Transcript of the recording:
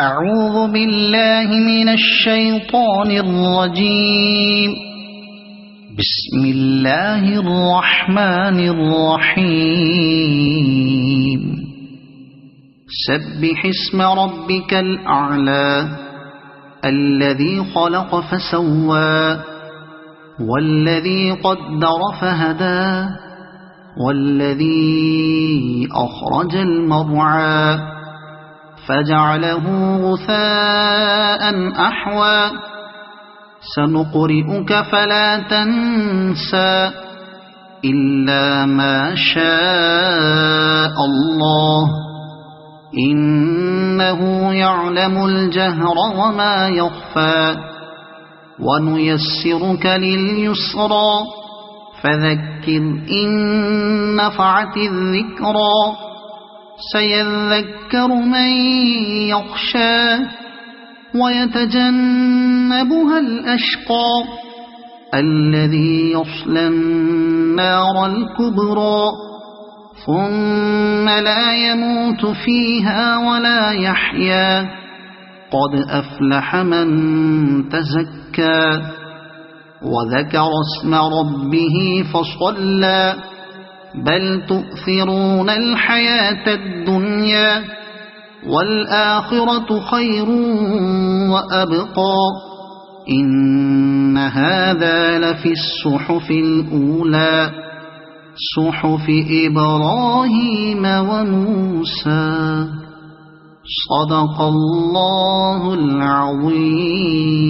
أعوذ بالله من الشيطان الرجيم. بسم الله الرحمن الرحيم. سبح اسم ربك الأعلى الذي خلق فسوى والذي قدر فهدى والذي أخرج المرعى فجعله غثاء أحوى سنقرئك فلا تنسى إلا ما شاء الله إنه يعلم الجهر وما يخفى ونيسرك لليسرى فذكر إن نفعت الذكرى سيذكر من يخشى ويتجنبها الأشقى الذي يصلى النار الكبرى ثم لا يموت فيها ولا يحيا قد أفلح من تزكى وذكر اسم ربه فصلى بل تؤثرون الحياة الدنيا والآخرة خير وأبقى إن هذا لفي الصحف الأولى صحف إبراهيم وموسى. صدق الله العظيم.